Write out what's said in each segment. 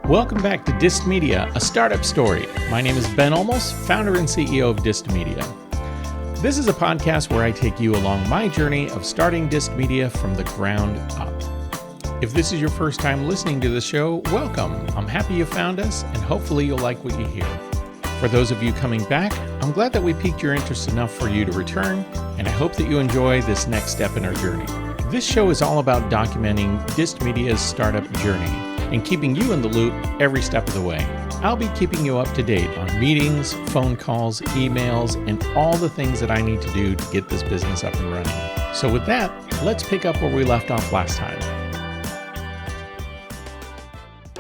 Welcome back to DissedMedia, a startup story. My name is Ben Olmos, founder and CEO of DissedMedia. This is a podcast where I take you along my journey of starting DissedMedia from the ground up. If this is your first time listening to the show, welcome. I'm happy you found us, and hopefully you'll like what you hear. For those of you coming back, I'm glad that we piqued your interest enough for you to return, and I hope that you enjoy this next step in our journey. This show is all about documenting DissedMedia's startup journey and keeping you in the loop every step of the way. I'll be keeping you up to date on meetings, phone calls, emails, and all the things that I need to do to get this business up and running. So with that, let's pick up where we left off last time.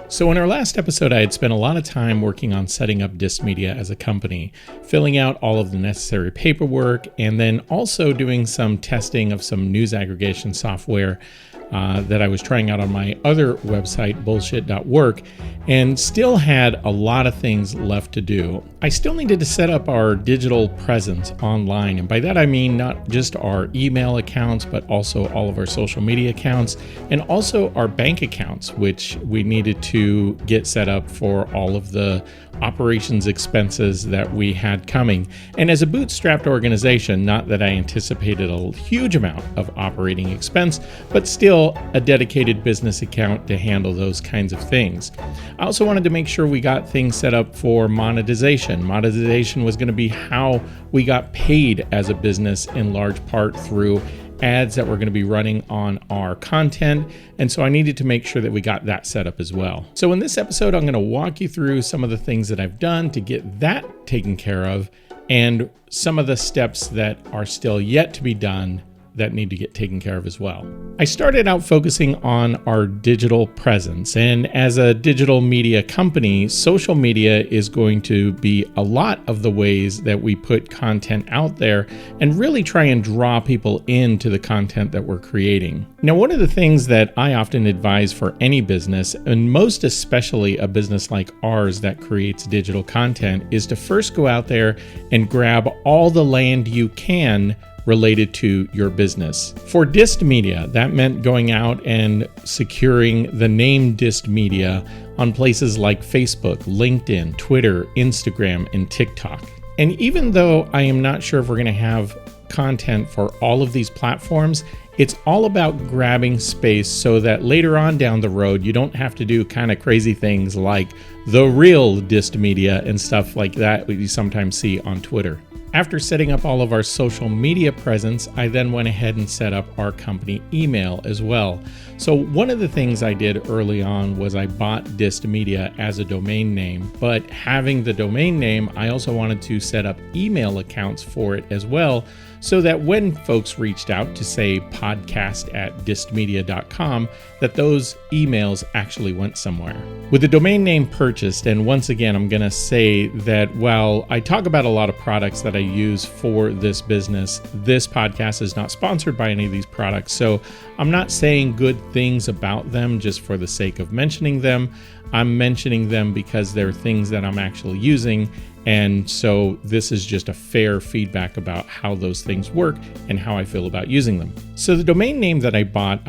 So in our last episode, I had spent a lot of time working on setting up DissedMedia as a company, filling out all of the necessary paperwork, and then also doing some testing of some news aggregation software that I was trying out on my other website, bullshit.work, and still had a lot of things left to do. I still needed to set up our digital presence online, and by that I mean not just our email accounts, but also all of our social media accounts, and also our bank accounts, which we needed to get set up for all of the operations expenses that we had coming. And as a bootstrapped organization, not that I anticipated a huge amount of operating expense, but still a dedicated business account to handle those kinds of things. I also wanted to make sure we got things set up for monetization. Monetization was going to be how we got paid as a business, in large part through ads that were going to be running on our content. And so I needed to make sure that we got that set up as well. So in this episode, I'm going to walk you through some of the things that I've done to get that taken care of and some of the steps that are still yet to be done that need to get taken care of as well. I started out focusing on our digital presence, and as a digital media company, social media is going to be a lot of the ways that we put content out there and really try and draw people into the content that we're creating. Now, one of the things that I often advise for any business, and most especially a business like ours that creates digital content, is to first go out there and grab all the land you can related to your business. For DissedMedia, that meant going out and securing the name DissedMedia on places like Facebook, LinkedIn, Twitter, Instagram, and TikTok. And even though I am not sure if we're going to have content for all of these platforms, it's all about grabbing space so that later on down the road, you don't have to do kind of crazy things like the real DissedMedia and stuff like that you sometimes see on Twitter. After setting up all of our social media presence, I then went ahead and set up our company email as well. So one of the things I did early on was I bought DissedMedia as a domain name, but having the domain name, I also wanted to set up email accounts for it as well, so that when folks reached out to say podcast@dissedmedia.com, that those emails actually went somewhere. With the domain name purchased, and once again, I'm going to say that while I talk about a lot of products that I use for this business, this podcast is not sponsored by any of these products, so I'm not saying good things about them just for the sake of mentioning them. I'm mentioning them because they're things that I'm actually using. And so this is just a fair feedback about how those things work and how I feel about using them. So the domain name that I bought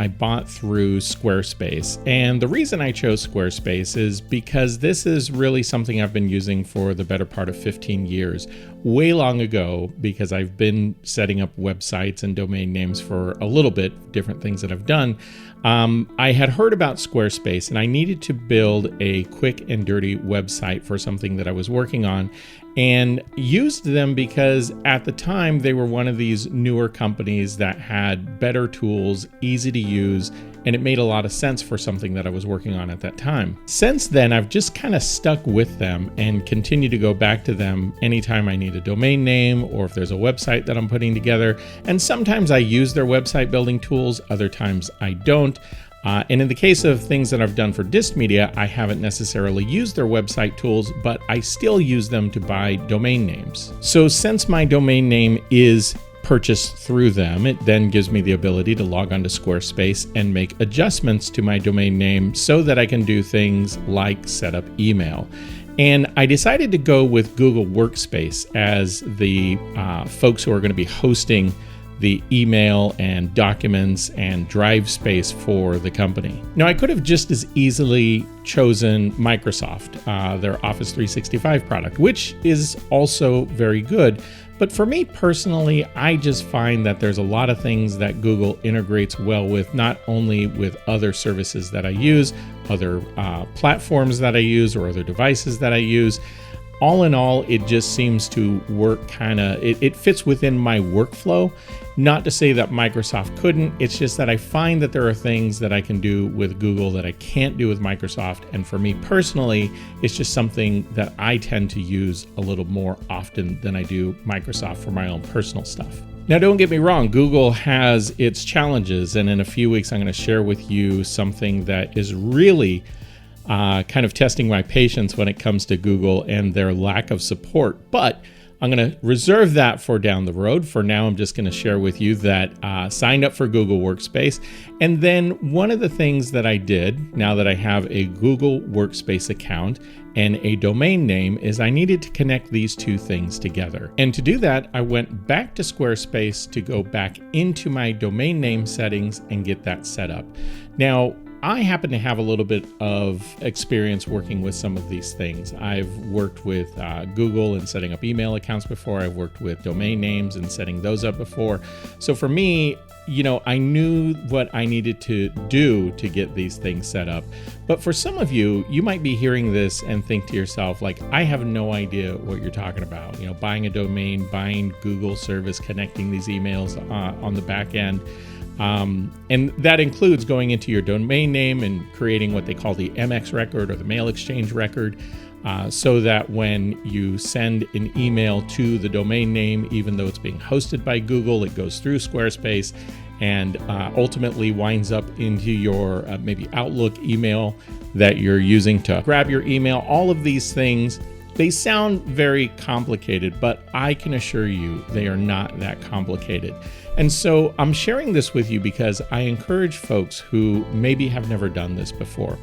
through Squarespace. And the reason I chose Squarespace is because this is really something I've been using for the better part of 15 years. Way long ago, because I've been setting up websites and domain names for a little bit, different things that I've done. I had heard about Squarespace and I needed to build a quick and dirty website for something that I was working on, and used them because at the time they were one of these newer companies that had better tools, easy to use, and it made a lot of sense for something that I was working on at that time. Since then, I've just kind of stuck with them and continue to go back to them anytime I need a domain name or if there's a website that I'm putting together. And sometimes I use their website building tools, other times I don't. And in the case of things that I've done for DissedMedia, I haven't necessarily used their website tools, but I still use them to buy domain names. So since my domain name is purchased through them, it then gives me the ability to log onto Squarespace and make adjustments to my domain name so that I can do things like set up email. And I decided to go with Google Workspace as the folks who are going to be hosting the email and documents and drive space for the company. Now, I could have just as easily chosen Microsoft, their Office 365 product, which is also very good. But for me personally, I just find that there's a lot of things that Google integrates well with, not only with other services that I use, other platforms that I use, or other devices that I use. All in all, it just seems to work it fits within my workflow. Not to say that Microsoft couldn't, it's just that I find that there are things that I can do with Google that I can't do with Microsoft. And for me personally, it's just something that I tend to use a little more often than I do Microsoft for my own personal stuff. Now, don't get me wrong, Google has its challenges. And in a few weeks, I'm going to share with you something that is really kind of testing my patience when it comes to Google and their lack of support. But I'm going to reserve that for down the road. For now, I'm just going to share with you that signed up for Google Workspace. And then one of the things that I did, now that I have a Google Workspace account and a domain name, is I needed to connect these two things together. And to do that, I went back to Squarespace to go back into my domain name settings and get that set up. Now, I happen to have a little bit of experience working with some of these things. I've worked with Google and setting up email accounts before. I've worked with domain names and setting those up before. So for me, I knew what I needed to do to get these things set up. But for some of you, you might be hearing this and think to yourself, like, I have no idea what you're talking about. Buying a domain, buying Google service, connecting these emails on the back end. And that includes going into your domain name and creating what they call the MX record or the mail exchange record, so that when you send an email to the domain name, even though it's being hosted by Google, it goes through Squarespace and ultimately winds up into your maybe Outlook email that you're using to grab your email. All of these things, they sound very complicated, but I can assure you they are not that complicated. And so I'm sharing this with you because I encourage folks who maybe have never done this before.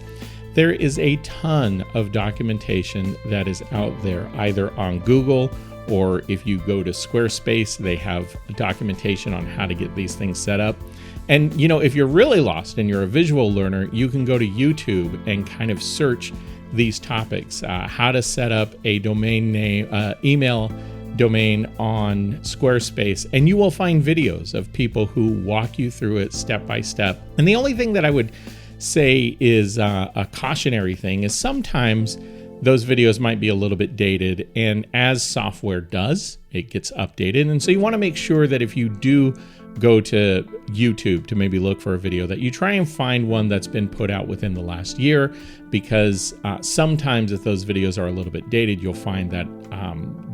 There is a ton of documentation that is out there, either on Google, or if you go to Squarespace, they have documentation on how to get these things set up. And if you're really lost and you're a visual learner, you can go to YouTube and kind of search these topics, how to set up a domain name, email domain on Squarespace, and you will find videos of people who walk you through it step by step. And the only thing that I would say is a cautionary thing is sometimes those videos might be a little bit dated, and as software does, it gets updated. And so you want to make sure that if you do go to YouTube to maybe look for a video, that you try and find one that's been put out within the last year, because sometimes if those videos are a little bit dated, you'll find that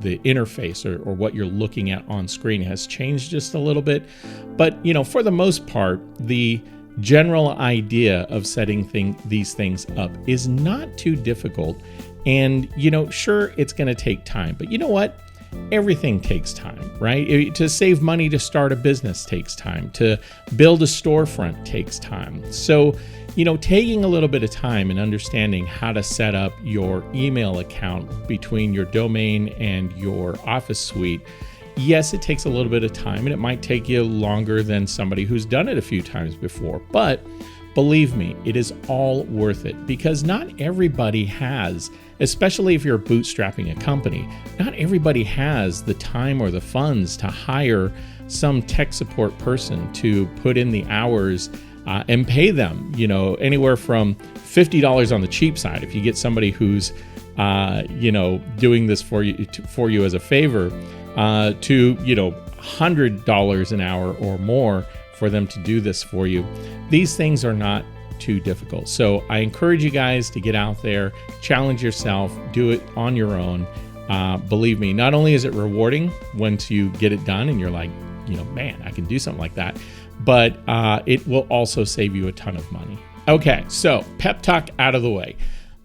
the interface or what you're looking at on screen has changed just a little bit. But for the most part, the general idea of setting these things up is not too difficult. And sure, it's going to take time, but you know what? Everything takes time, right? To save money to start a business takes time. To build a storefront takes time. So, taking a little bit of time and understanding how to set up your email account between your domain and your Office suite, yes, it takes a little bit of time, and it might take you longer than somebody who's done it a few times before. But believe me, it is all worth it, because not everybody has, especially if you're bootstrapping a company, not everybody has the time or the funds to hire some tech support person to put in the hours and pay them, anywhere from $50 on the cheap side. If you get somebody who's, doing this for you as a favor, to, $100 an hour or more for them to do this for you. These things are not too difficult. So I encourage you guys to get out there, challenge yourself, do it on your own. Believe me, not only is it rewarding once you get it done and you're like, man, I can do something like that, but it will also save you a ton of money. Okay, so pep talk out of the way.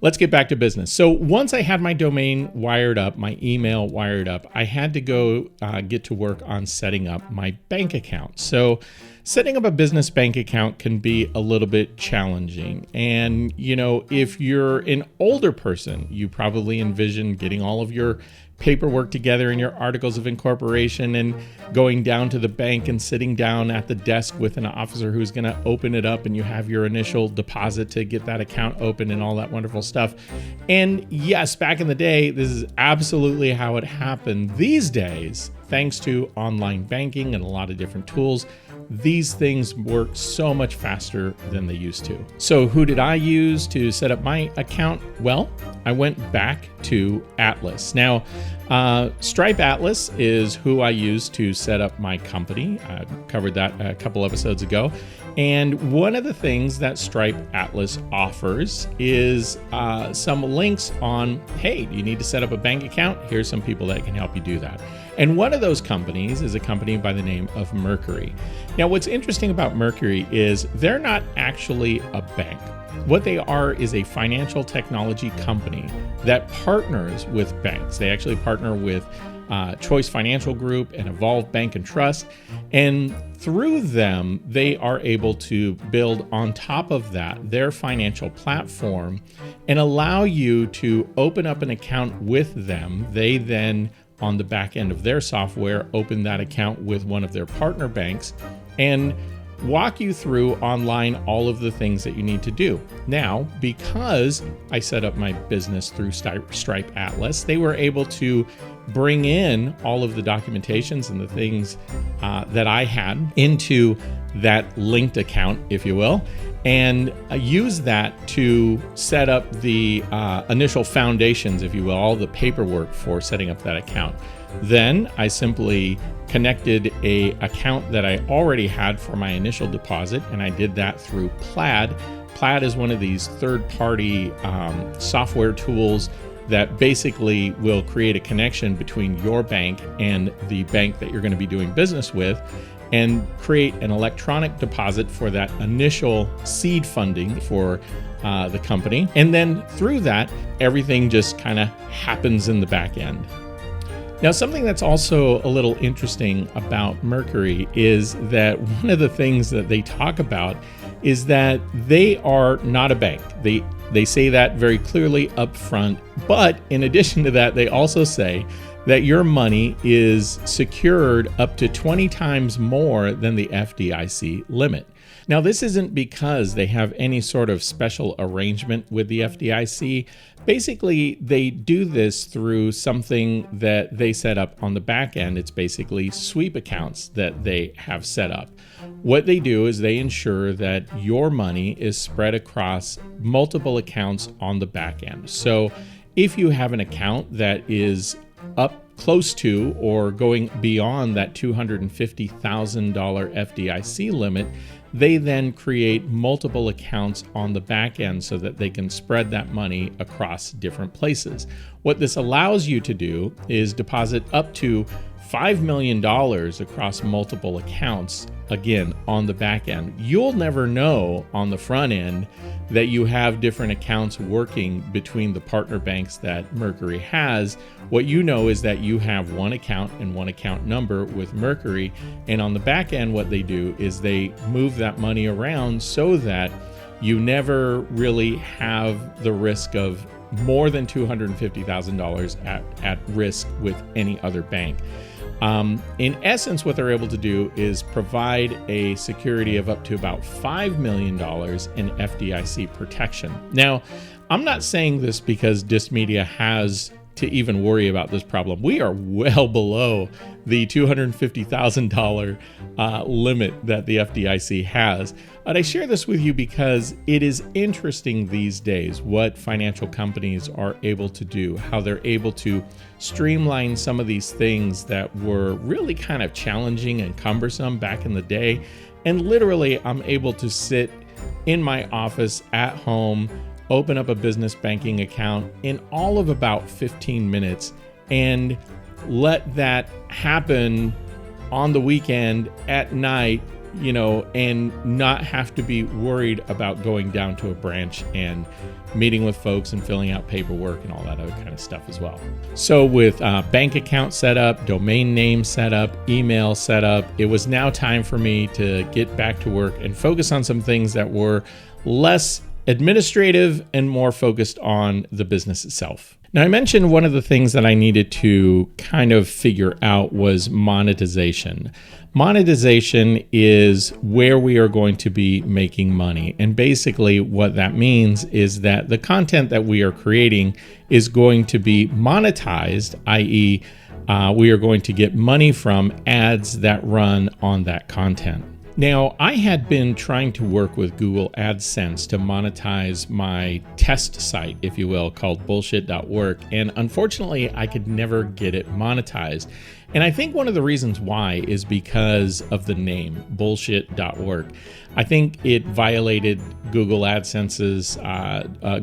Let's get back to business. So once I had my domain wired up, my email wired up, I had to go get to work on setting up my bank account. So setting up a business bank account can be a little bit challenging. And, if you're an older person, you probably envision getting all of your paperwork together and your articles of incorporation and going down to the bank and sitting down at the desk with an officer who's going to open it up, and you have your initial deposit to get that account open and all that wonderful stuff. And yes, back in the day, this is absolutely how it happened. These days, thanks to online banking and a lot of different tools, these things work so much faster than they used to. So who did I use to set up my account? Well, I went back to Atlas. Now, Stripe Atlas is who I use to set up my company. I covered that a couple episodes ago. And one of the things that Stripe Atlas offers is some links on, hey, do you need to set up a bank account? Here's some people that can help you do that. And one of those companies is a company by the name of Mercury. Now, what's interesting about Mercury is they're not actually a bank. What they are is a financial technology company that partners with banks. They actually partner with Choice Financial Group and Evolve Bank and Trust. And through them, they are able to build on top of that their financial platform and allow you to open up an account with them. They then, on the back end of their software, open that account with one of their partner banks and walk you through online all of the things that you need to do. Now, because I set up my business through Stripe Atlas, they were able to bring in all of the documentations and the things that I had into that linked account, if you will, and use that to set up the initial foundations, if you will, all the paperwork for setting up that account. Then I simply connected a account that I already had for my initial deposit, and I did that through Plaid. Plaid is one of these third-party software tools that basically will create a connection between your bank and the bank that you're going to be doing business with, and create an electronic deposit for that initial seed funding for the company. And then through that, everything just kind of happens in the back end. Now, something that's also a little interesting about Mercury is that one of the things that they talk about is that they are not a bank. They say that very clearly up front, but in addition to that, they also say that your money is secured up to 20 times more than the FDIC limit. Now, this isn't because they have any sort of special arrangement with the FDIC. Basically, they do this through something that they set up on the back end. It's basically sweep accounts that they have set up. What they do is they ensure that your money is spread across multiple accounts on the back end. So if you have an account that is up close to or going beyond that $250,000 FDIC limit, they then create multiple accounts on the back end so that they can spread that money across different places. What this allows you to do is deposit up to $5 million across multiple accounts, again, on the back end. You'll never know on the front end that you have different accounts working between the partner banks that Mercury has. What you know is that you have one account and one account number with Mercury, and on the back end, what they do is they move that money around so that you never really have the risk of more than $250,000 at risk with any other bank. In essence, what they're able to do is provide a security of up to about $5 million in FDIC protection. Now, I'm not saying this because DissedMedia has to even worry about this problem. We are well below the $250,000 limit that the FDIC has. But I share this with you because it is interesting these days what financial companies are able to do, how they're able to streamline some of these things that were really kind of challenging and cumbersome back in the day. And literally, I'm able to sit in my office at home, open up a business banking account in all of about 15 minutes and let that happen on the weekend at night, and not have to be worried about going down to a branch and meeting with folks and filling out paperwork and all that other kind of stuff as well. So with bank account set up, domain name set up, email set up, it was now time for me to get back to work and focus on some things that were less administrative and more focused on the business itself. Now, I mentioned one of the things that I needed to kind of figure out was monetization. Monetization is where we are going to be making money. And basically what that means is that the content that we are creating is going to be monetized, i.e., we are going to get money from ads that run on that content. Now, I had been trying to work with Google AdSense to monetize my test site, if you will, called bullshit.work, and unfortunately, I could never get it monetized. And I think one of the reasons why is because of the name, bullshit.work. I think it violated Google AdSense's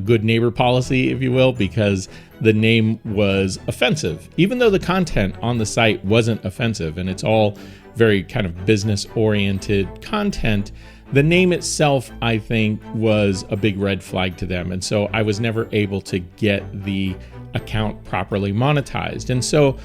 good neighbor policy, if you will, because the name was offensive, even though the content on the site wasn't offensive, and it's all very kind of business-oriented content. The name itself, I think, was a big red flag to them. And so I was never able to get the account properly monetized. And so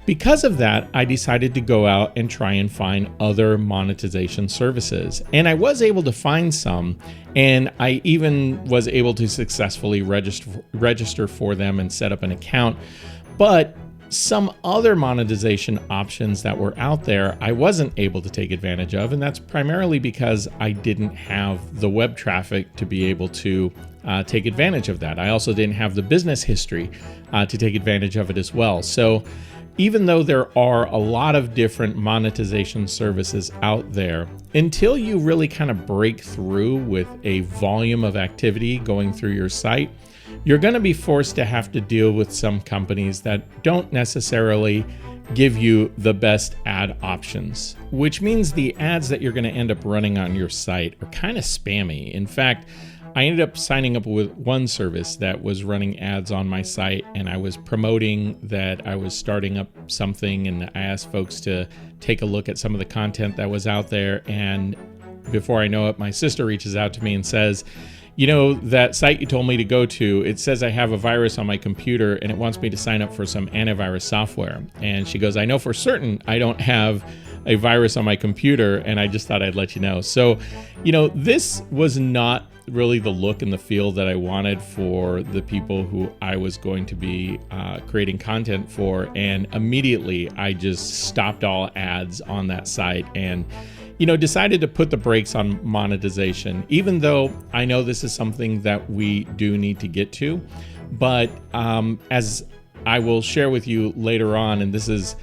because of that, I decided to go out and try and find other monetization services. And I was able to find some, and I even was able to successfully register for them and set up an account. But some other monetization options that were out there, I wasn't able to take advantage of, and that's primarily because I didn't have the web traffic to be able to take advantage of that. I also didn't have the business history to take advantage of it as well. So even though there are a lot of different monetization services out there, until you really kind of break through with a volume of activity going through your site, you're going to be forced to have to deal with some companies that don't necessarily give you the best ad options, which means the ads that you're going to end up running on your site are kind of spammy. In fact, I ended up signing up with one service that was running ads on my site, and I was promoting that I was starting up something, and I asked folks to take a look at some of the content that was out there. And before I know it, my sister reaches out to me and says, you know, that site you told me to go to, it says I have a virus on my computer and it wants me to sign up for some antivirus software. And she goes, I know for certain I don't have a virus on my computer, and I just thought I'd let you know. So, you know, this was not really the look and the feel that I wanted for the people who I was going to be creating content for. And immediately I just stopped all ads on that site and decided to put the brakes on monetization, even though I know this is something that we do need to get to. But as I will share with you later on, and this is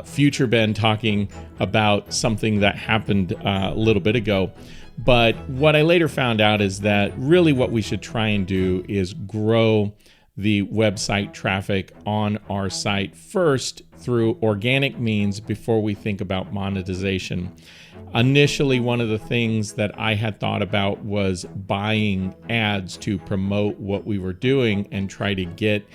future Ben talking about something that happened a little bit ago. But what I later found out is that really what we should try and do is grow the website traffic on our site first through organic means before we think about monetization. Initially, one of the things that I had thought about was buying ads to promote what we were doing and try to get,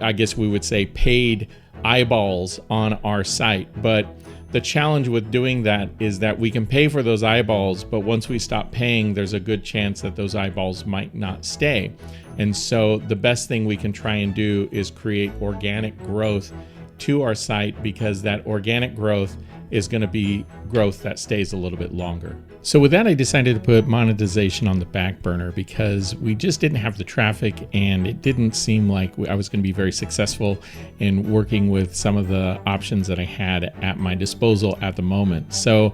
I guess we would say, paid eyeballs on our site. But the challenge with doing that is that we can pay for those eyeballs, but once we stop paying, there's a good chance that those eyeballs might not stay. And so the best thing we can try and do is create organic growth to our site, because that organic growth is going to be growth that stays a little bit longer. So with that, I decided to put monetization on the back burner because we just didn't have the traffic, and it didn't seem like I was going to be very successful in working with some of the options that I had at my disposal at the moment. So,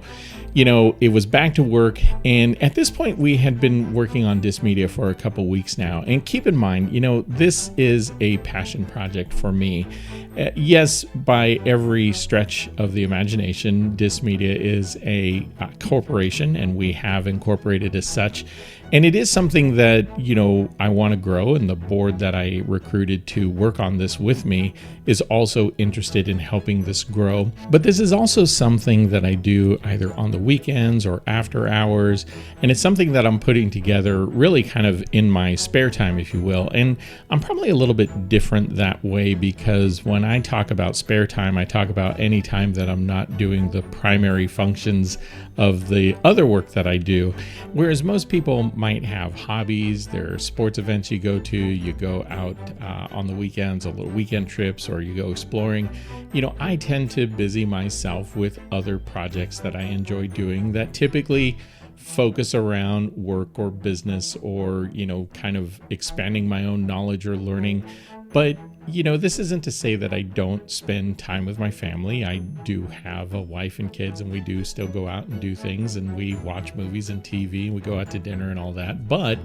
it was back to work. And at this point, we had been working on DissedMedia for a couple weeks now. And keep in mind, this is a passion project for me. Yes, by every stretch of the imagination, DissedMedia is a corporation, and we have incorporated as such. And it is something that, I want to grow, and the board that I recruited to work on this with me is also interested in helping this grow. But this is also something that I do either on the weekends or after hours, and it's something that I'm putting together really kind of in my spare time, if you will. And I'm probably a little bit different that way, because when I talk about spare time, I talk about any time that I'm not doing the primary functions of the other work that I do. Whereas most people might have hobbies, there are sports events you go out on the weekends, on little weekend trips, or you go exploring. I tend to busy myself with other projects that I enjoy doing that typically focus around work or business or, kind of expanding my own knowledge or learning. But, this isn't to say that I don't spend time with my family. I do have a wife and kids, and we do still go out and do things, and we watch movies and TV, and we go out to dinner and all that. But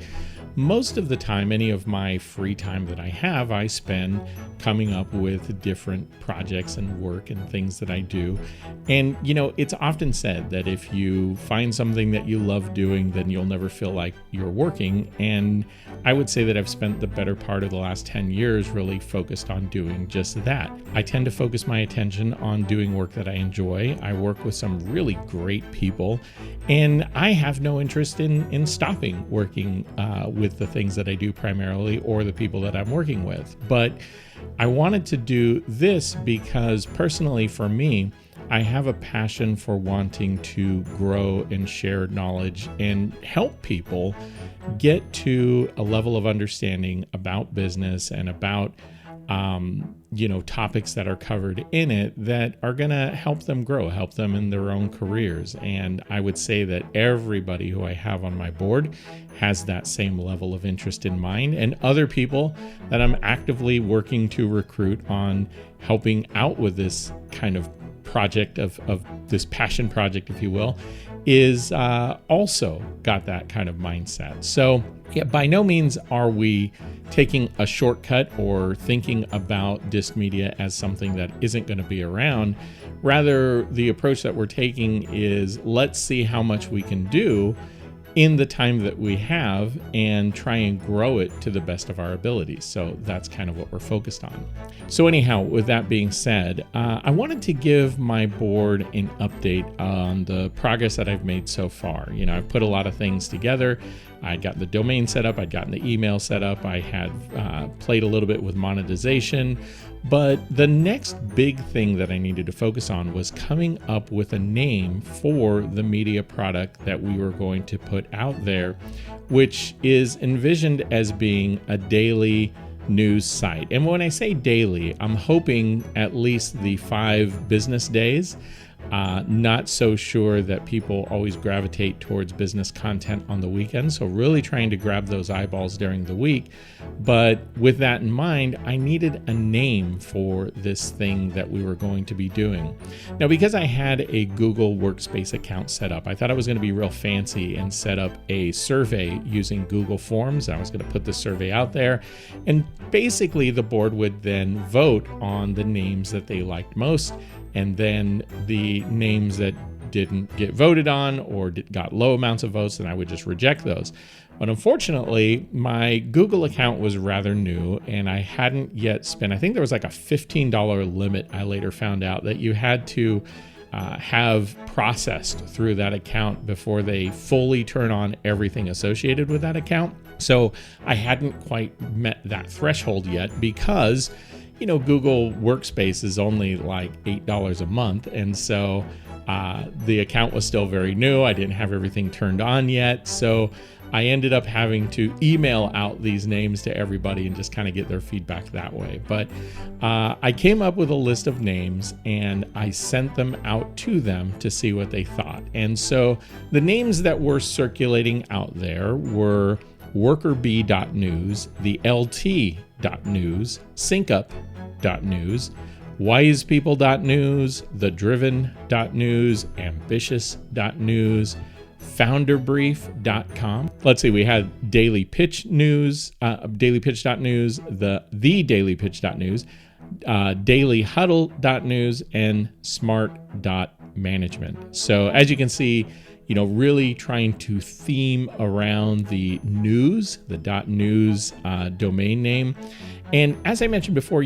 most of the time, any of my free time that I have, I spend coming up with different projects and work and things that I do. And, it's often said that if you find something that you love doing, then you'll never feel like you're working. And I would say that I've spent the better part of the last 10 years really focused on doing just that. I tend to focus my attention on doing work that I enjoy. I work with some really great people, and I have no interest in stopping working with the things that I do primarily or the people that I'm working with. But I wanted to do this because personally for me, I have a passion for wanting to grow and share knowledge and help people get to a level of understanding about business and about topics that are covered in it that are going to help them grow, help them in their own careers. And I would say that everybody who I have on my board has that same level of interest in mind, and other people that I'm actively working to recruit on helping out with this kind of project of this passion project, if you will, is also got that kind of mindset. So by no means are we taking a shortcut or thinking about DissedMedia as something that isn't going to be around. Rather, the approach that we're taking is let's see how much we can do in the time that we have and try and grow it to the best of our abilities. So that's kind of what we're focused on. So anyhow, with that being said, I wanted to give my board an update on the progress that I've made so far. I've put a lot of things together. I got the domain set up. I'd gotten the email set up. I had played a little bit with monetization. But the next big thing that I needed to focus on was coming up with a name for the media product that we were going to put out there, which is envisioned as being a daily news site. And when I say daily, I'm hoping at least the 5 business days. Not so sure that people always gravitate towards business content on the weekend. So really trying to grab those eyeballs during the week. But with that in mind, I needed a name for this thing that we were going to be doing. Now, because I had a Google Workspace account set up, I thought I was going to be real fancy and set up a survey using Google Forms. I was going to put the survey out there, and basically the board would then vote on the names that they liked most. And then the names that didn't get voted on or got low amounts of votes, then I would just reject those. But unfortunately, my Google account was rather new, and I hadn't yet spent, I think there was like a $15 limit I later found out that you had to have processed through that account before they fully turn on everything associated with that account. So I hadn't quite met that threshold yet because Google Workspace is only like $8 a month. And so the account was still very new. I didn't have everything turned on yet. So I ended up having to email out these names to everybody and just kind of get their feedback that way. But I came up with a list of names and I sent them out to them to see what they thought. And so the names that were circulating out there were WorkerBee.news, the LT.news, SyncUp.news, WisePeople.news, TheDriven.news, Ambitious.news, FounderBrief.com. Let's see, we had Daily Pitch News, DailyPitch.news, the DailyPitch.news, DailyHuddle.news, and Smart.management. So as you can see, really trying to theme around the news, the .news domain name. And as I mentioned before,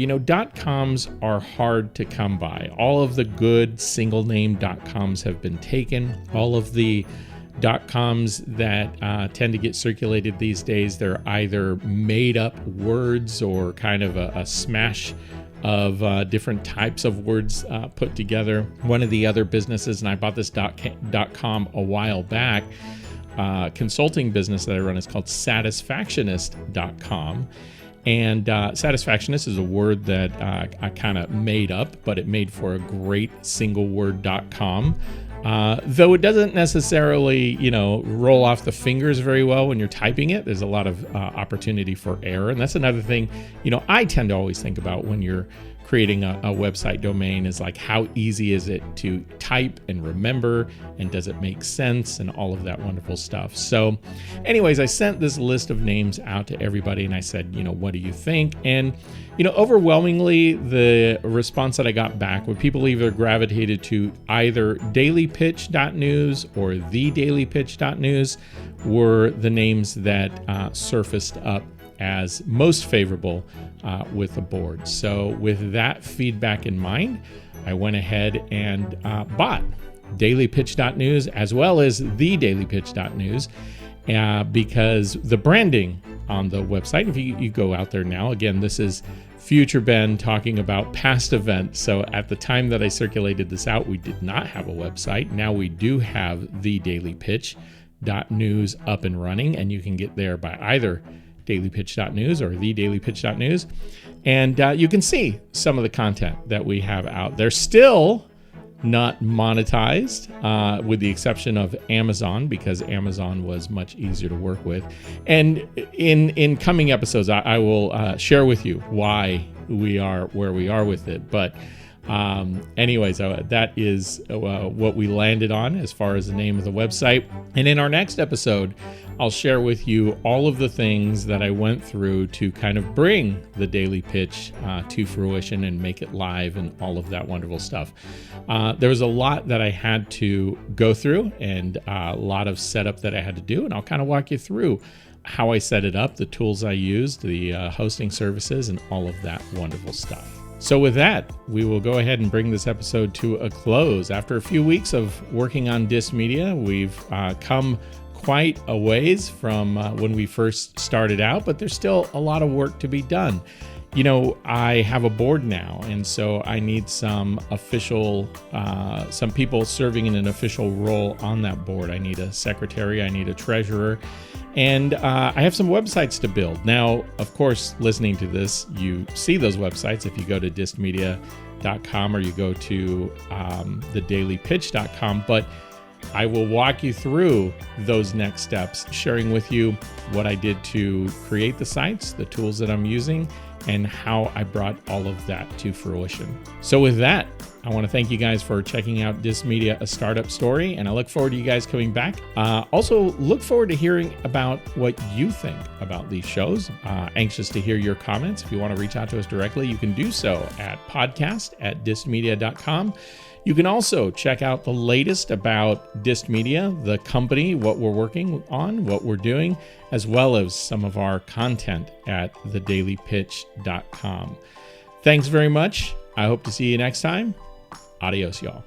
.coms are hard to come by. All of the good single name .coms have been taken. All of the .coms that tend to get circulated these days, they're either made up words or kind of a smash of different types of words put together. One of the other businesses, and I bought this .com a while back, consulting business that I run is called Satisfactionist.com. And Satisfactionist is a word that I kind of made up, but it made for a great single word .com. Though it doesn't necessarily, roll off the fingers very well when you're typing it. There's a lot of opportunity for error. And that's another thing, I tend to always think about when you're creating a website domain is like, how easy is it to type and remember, and does it make sense, and all of that wonderful stuff. So anyways, I sent this list of names out to everybody and I said, what do you think? And, overwhelmingly the response that I got back were people either gravitated to either dailypitch.news or thedailypitch.news were the names that surfaced up as most favorable with the board. So with that feedback in mind, I went ahead and bought dailypitch.news as well as thedailypitch.news because the branding on the website, if you go out there now, again, this is Future Ben talking about past events. So at the time that I circulated this out, we did not have a website. Now we do have the dailypitch.news up and running, and you can get there by either dailypitch.news or thedailypitch.news. And you can see some of the content that we have out there. Still not monetized, with the exception of Amazon, because Amazon was much easier to work with. And in coming episodes, I will share with you why we are where we are with it. But anyways, that is what we landed on as far as the name of the website. And in our next episode, I'll share with you all of the things that I went through to kind of bring the Daily Pitch to fruition and make it live and all of that wonderful stuff. There was a lot that I had to go through and a lot of setup that I had to do, and I'll kind of walk you through how I set it up, the tools I used, the hosting services, and all of that wonderful stuff. So with that, we will go ahead and bring this episode to a close. After a few weeks of working on DissedMedia, we've come quite a ways from when we first started out, but there's still a lot of work to be done. I have a board now, and so I need some people serving in an official role on that board. I need a secretary, I need a treasurer, and I have some websites to build. Now, of course, listening to this, you see those websites if you go to DissedMedia.com or you go to thedailypitch.com, but I will walk you through those next steps, sharing with you what I did to create the sites, the tools that I'm using, and how I brought all of that to fruition. So with that, I want to thank you guys for checking out DissedMedia, A Startup Story, and I look forward to you guys coming back. Also, look forward to hearing about what you think about these shows. Anxious to hear your comments. If you want to reach out to us directly, you can do so at podcast@DissedMedia.com. You can also check out the latest about DissedMedia, the company, what we're working on, what we're doing, as well as some of our content at thedailypitch.com. Thanks very much. I hope to see you next time. Adios, y'all.